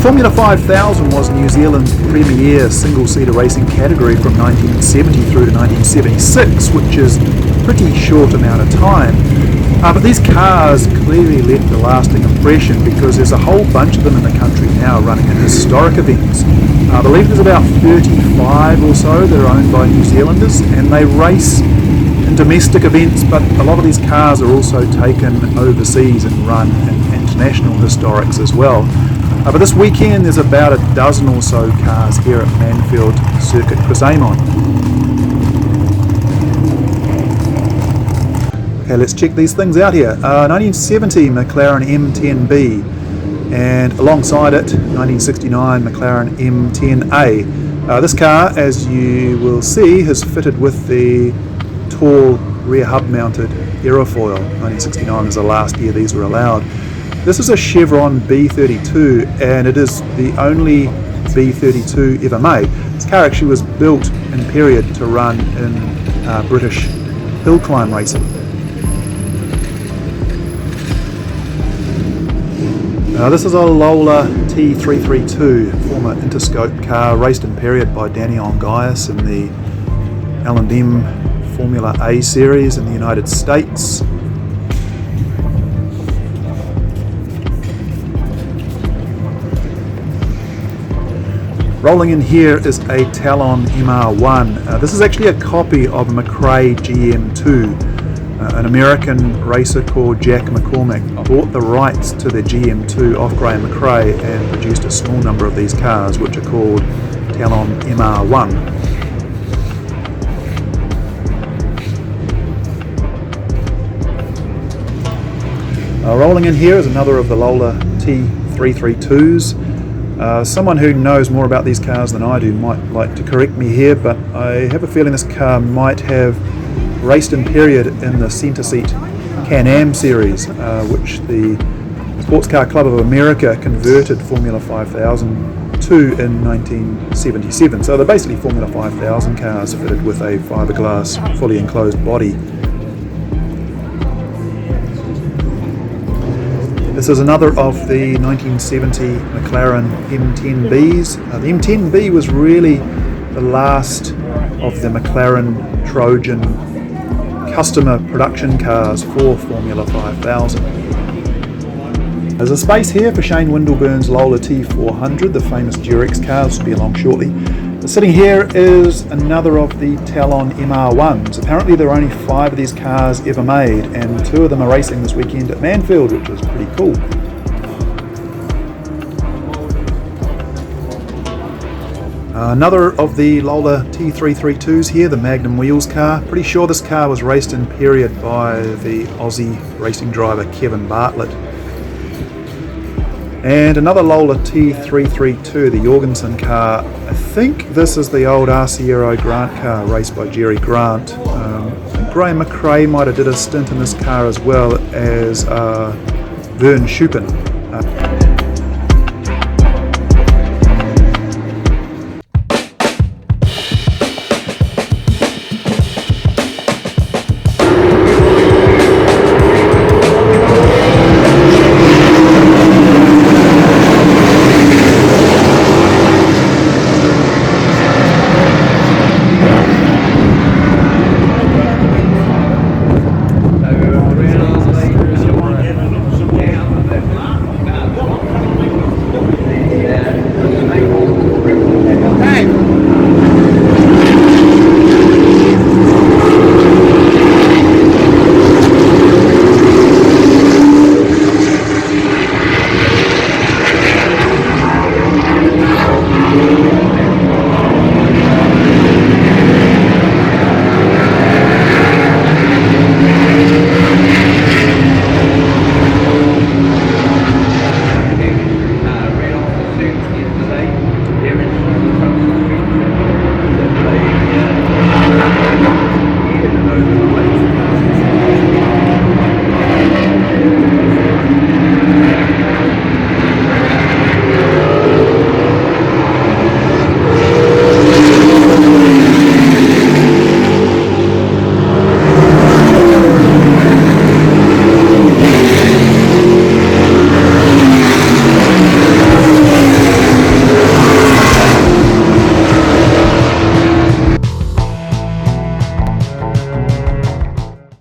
Formula 5000 was New Zealand's premier single-seater racing category from 1970 through to 1976, which is a pretty short amount of time. But these cars clearly left a lasting impression because there's a whole bunch of them in the country now running in historic events. I believe there's about 35 or so that are owned by New Zealanders, and they race in domestic events, but a lot of these cars are also taken overseas and run in international historics as well. But this weekend there's about a dozen or so cars here at Manfeild Circuit Chris Amon. Okay, let's check these things out here. 1970 McLaren M10B, and alongside it 1969 McLaren M10A. This car, as you will see, is fitted with the tall rear hub mounted aerofoil. 1969 was the last year these were allowed. This is a Chevron B32, and it is the only B32 ever made. This car actually was built in period to run in British hill climb racing. This is a Lola T332, former Interscope car, raced in period by Danny Ongaius in the L&M Formula A series in the United States. Rolling in here is a Talon MR1. This is actually a copy of a McRae GM2. An American racer called Jack McCormack bought the rights to the GM2 off Graham McRae and produced a small number of these cars, which are called Talon MR1. Rolling in here is another of the Lola T332s. Someone who knows more about these cars than I do might like to correct me here, but I have a feeling this car might have raced in period in the centre seat Can-Am series, which the Sports Car Club of America converted Formula 5000 to in 1977. So they're basically Formula 5000 cars fitted with a fiberglass fully enclosed body. This is another of the 1970 McLaren M10Bs. The M10B was really the last of the McLaren Trojan customer production cars for Formula 5000. There's a space here for Shane Windelburn's Lola T400, the famous Durex cars, will be along shortly. Sitting here is another of the Talon MR1s. Apparently there are only 5 of these cars ever made, and 2 of them are racing this weekend at Manfeild, which is pretty cool. Another of the Lola T332s here, the Magnum Wheels car. Pretty sure this car was raced in period by the Aussie racing driver Kevin Bartlett. And another Lola T332, the Jorgensen car. I think this is the old Arciero Grant car raced by Jerry Grant. I think Graham McRae might have did a stint in this car as well as Vern Schuppen.